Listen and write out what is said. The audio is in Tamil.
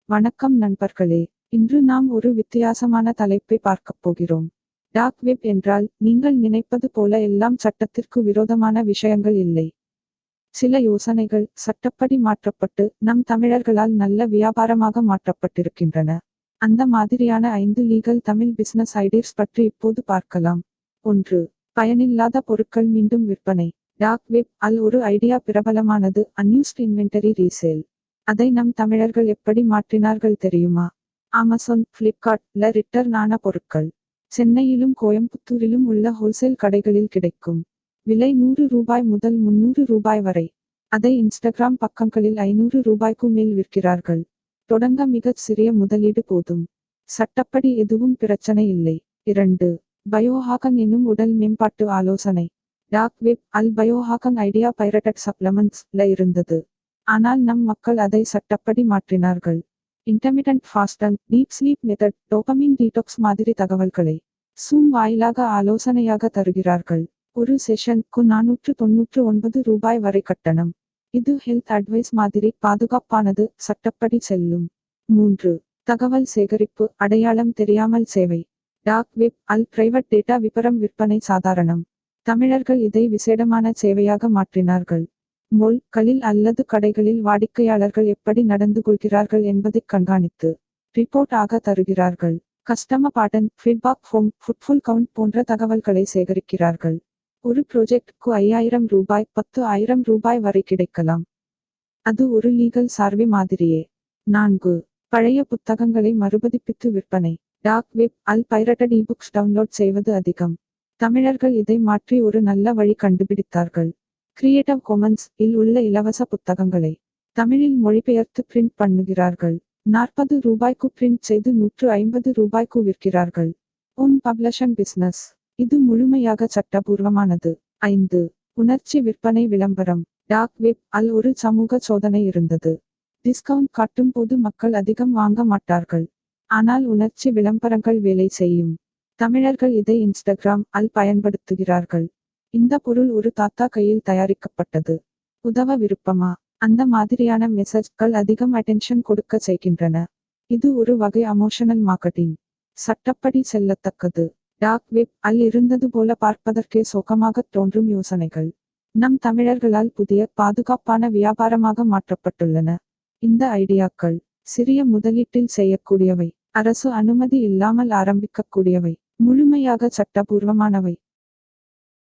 வணக்கம் நண்பர்களே. இன்று நாம் ஒரு வித்தியாசமான தலைப்பை பார்க்கப் போகிறோம். டார்க் வெப் என்றால் நீங்கள் நினைப்பது போல எல்லாம் சட்டத்திற்கு விரோதமான விஷயங்கள் இல்லை. சில யோசனைகள் சட்டப்படி மாற்றப்பட்டு நம் தமிழர்களால் நல்ல வியாபாரமாக மாற்றப்பட்டிருக்கின்றன. அந்த மாதிரியான 5 லீகல் தமிழ் பிசினஸ் ஐடியாஸ் பற்றி இப்போது பார்க்கலாம். 1. பயனில்லாத பொருட்கள் மீண்டும் விற்பனை. டார்க் வெப் அல் ஒரு ஐடியா பிரபலமானது. Unused inventory resale. அதை நம் தமிழர்கள் எப்படி மாற்றினார்கள் தெரியுமா? அமேசான், ஃப்ளிப்கார்ட் ல ரிட்டர்ன் ஆன பொருட்கள் சென்னையிலும் கோயம்புத்தூரிலும் உள்ள ஹோல்சேல் கடைகளில் கிடைக்கும். விலை ரூபாய் 100 முதல் ரூபாய் 300 வரை. அதை இன்ஸ்டாகிராம் பக்கங்களில் ரூபாய்க்கு மேல் விற்கிறார்கள். தொடங்க மிகச் சிறிய முதலீடு போதும். சட்டப்படி எதுவும் பிரச்சனை இல்லை. 2. பயோஹாக்கன் எனும் உடல் மேம்பாட்டு ஆலோசனை. டார்க் வெப் அல் பயோஹாக்கன் ஐடியா பைரட்டட் சப்ளமெண்ட்ஸ் ல இருந்தது. ஆனால் நம் மக்கள் அதை சட்டப்படி மாற்றினார்கள். Intermittent fasting, deep sleep method, dopamine detox மாதிரி தகவல்களை சூம் வாயிலாக ஆலோசனையாக தருகிறார்கள். ஒரு செஷனுக்கு 499 ரூபாய் வரை கட்டணம். இது ஹெல்த் அட்வைஸ் மாதிரி பாதுகாப்பானது, சட்டப்படி செல்லும். 3. தகவல் சேகரிப்பு அடையாளம் தெரியாமல் சேவை. டார்க் வெப் அல் பிரைவேட் டேட்டா விபரம் விற்பனை சாதாரணம். தமிழர்கள் இதை விசேடமான சேவையாக மாற்றினார்கள். களில் அல்லது கடைகளில் வாடிக்கையாளர்கள் எப்படி நடந்து கொள்கிறார்கள் என்பதைக் கண்காணித்து ரிப்போர்ட் ஆக தருகிறார்கள். கஸ்டமர் பாட்டன், ஃபீட்பாக் ஃபார்ம், ஃபுட்ஃபால் கவுண்ட் போன்ற தகவல்களை சேகரிக்கிறார்கள். ஒரு ப்ராஜெக்டுக்கு 5000 ரூபாய் 10,000 ரூபாய் வரை கிடைக்கலாம். அது ஒரு லீகல் சர்வே மாதிரியே. 4. பழைய புத்தகங்களை மறுபதிப்பித்து விற்பனை. டார்க் வெப் அல் பைரட்டட் இபுக்ஸ் டவுன்லோட் செய்வது அதிகம். தமிழர்கள் இதை மாற்றி ஒரு நல்ல வழி கண்டுபிடித்தார்கள். கிரியேட்டிவ் காமன்ஸ் இல் உள்ள இலவச புத்தகங்களை தமிழில் மொழிபெயர்த்து பிரிண்ட் பண்ணுகிறார்கள். 40 ரூபாய்க்கு பிரிண்ட் செய்து 150 ரூபாய்க்கு விற்கிறார்கள். Own publishing business. இது முழுமையாக சட்டபூர்வமானது. 5. உணர்ச்சி விற்பனை விளம்பரம். டார்க் வெப் அல் ஒரு சமூக சோதனை இருந்தது. டிஸ்கவுண்ட் காட்டும் போது மக்கள் அதிகம் வாங்க மாட்டார்கள். ஆனால் உணர்ச்சி விளம்பரங்கள் வேலை செய்யும். தமிழர்கள் இதை இன்ஸ்டாகிராம் அல் பயன்படுத்துகிறார்கள். இந்த பொருள் ஒரு தாத்தா கையில் தயாரிக்கப்பட்டது. உதவ விருப்பமா? அந்த மாதிரியான மெசேஜ்கள் அதிகம் அட்டென்ஷன் கொடுக்க செய்கின்றன. இது ஒரு வகை எமோஷனல் மார்க்கெட்டிங். சட்டப்படி செல்லத்தக்கது. டார்க் வெப் அல் இருந்தது போல பார்ப்பதற்கே சோகமாகத் தோன்றும் யோசனைகள் நம் தமிழர்களால் புதிய பாதுகாப்பான வியாபாரமாக மாற்றப்பட்டுள்ளன. இந்த ஐடியாக்கள் சிறிய முதலீட்டில் செய்யக்கூடியவை, அரசு அனுமதி இல்லாமல் ஆரம்பிக்கக்கூடியவை, முழுமையாக சட்டபூர்வமானவை.